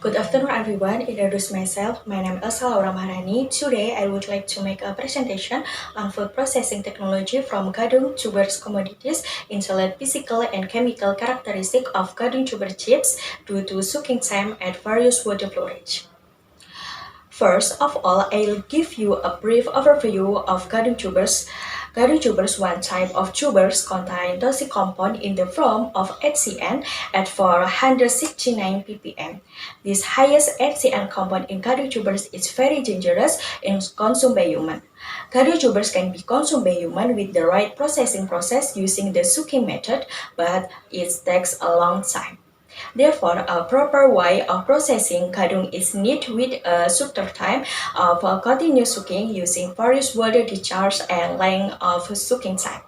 Good afternoon, everyone. Introduce myself. My name is Elsa Laura Maharani. Today, I would like to make a presentation on food processing technology from gadung tubers commodities in select physical and chemical characteristics of gadung tuber chips due to soaking time at various water flow rates. First of all, I'll give you a brief overview of gadung tubers. Gadung tubers, one type of tubers, contain toxic compound in the form of HCN at 469 ppm. This highest HCN compound in gadung tubers is very dangerous and consumed by human. Gadung tubers can be consumed by human with the right processing process using the soaking method, but it takes a long time. Therefore, a proper way of processing gadung is needed with a shorter time of continuous soaking using various water discharge and length of soaking time.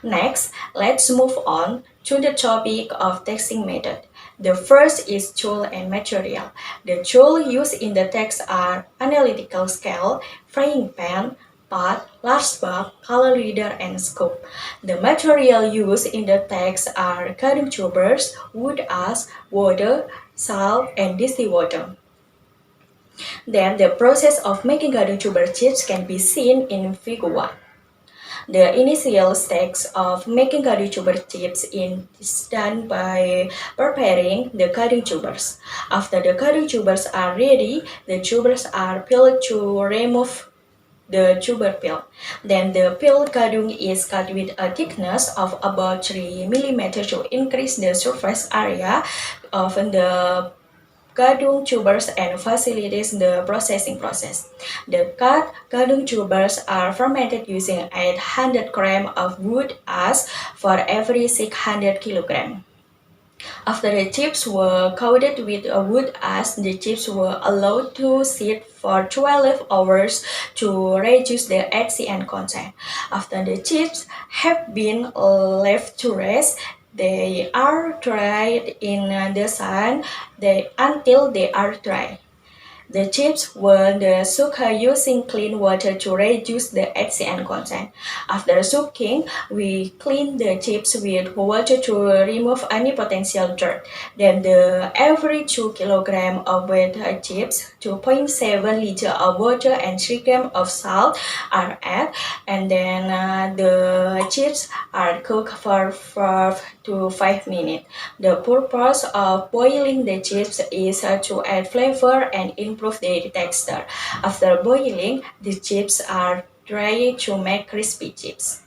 Next, let's move on to the topic of testing method. The first is tool and material. The tools used in the test are analytical scale, frying pan, pot, large bag, color reader, and scope. The material used in the test are cutting tubers, wood ash, water, salt, and distilled water. Then the process of making cutting tuber chips can be seen in figure 1. The initial steps of making cutting tuber chips is done by preparing the cutting tubers. After the cutting tubers are ready, the tubers are peeled to remove the tuber peel. Then the peeled gadung is cut with a thickness of about 3 mm to increase the surface area of the gadung tubers and facilitates the processing process. The cut gadung tubers are fermented using 800 grams of wood ash for every 600 kilograms. After the chips were coated with a wood ash, the chips were allowed to sit for 12 hours to reduce the HCN content. After the chips have been left to rest, they are dried in the sun until they are dry. The chips were soaked using clean water to reduce the HCN content. After soaking, we clean the chips with water to remove any potential dirt. Then every 2 kg of wet chips, 2.7 liter of water and 3 grams of salt are added, and then the chips are cooked for 4 to 5 minutes. The purpose of boiling the chips is to add flavor and improve their texture. After boiling, the chips are dried to make crispy chips.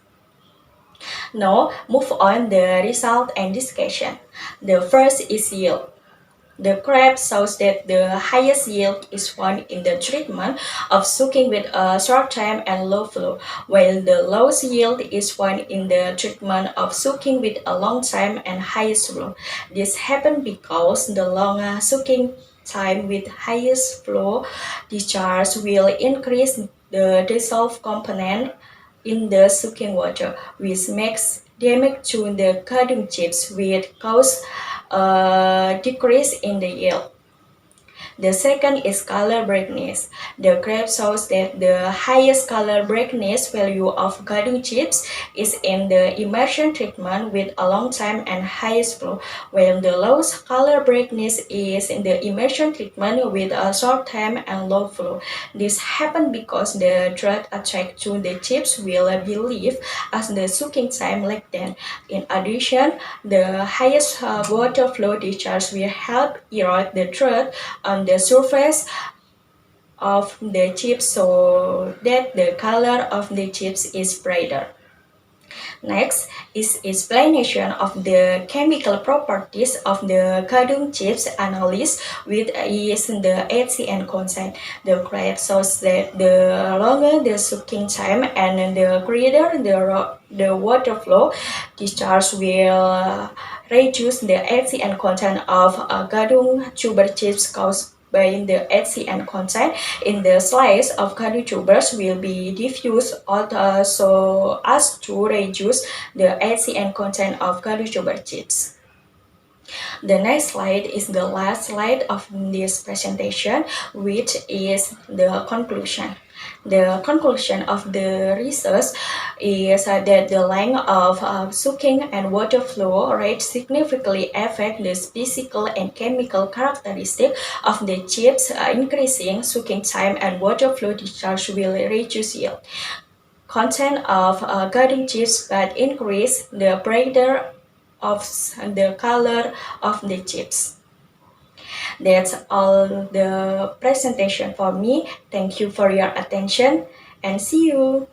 Now, move on the result and discussion. The first is yield. The graph shows that the highest yield is found in the treatment of soaking with a short time and low flow, while the lowest yield is found in the treatment of soaking with a long time and highest flow. This happens because the longer soaking time with highest flow discharge will increase the dissolved component in the soaking water, which makes damage to the gadung chips, which cause a decrease in the yield. The second is color brightness. The graph shows that the highest color brightness value of gadung chips is in the immersion treatment with a long time and highest flow, while the lowest color brightness is in the immersion treatment with a short time and low flow. This happens because the drug attached to the chips will be left as the soaking time lengthens. In addition, the highest water flow discharge will help erode the drug on the surface of the chips so that the color of the chips is brighter. Next is explanation of the chemical properties of the gadung chips analysis with is the HCN content. The graph shows that the longer the soaking time and the greater the water flow discharge will reduce the HCN content of gadung tuber chips caused by the HCN content in the slice of gadung tubers will be diffused so as to reduce the HCN content of gadung tuber chips. The next slide is the last slide of this presentation, which is the conclusion. The conclusion of the research is that the length of soaking and water flow rate significantly affect the physical and chemical characteristics of the chips. Increasing soaking time and water flow discharge will reduce yield content of garden chips but increase the brighter of the color of the chips. That's all the presentation for me. Thank you for your attention and see you.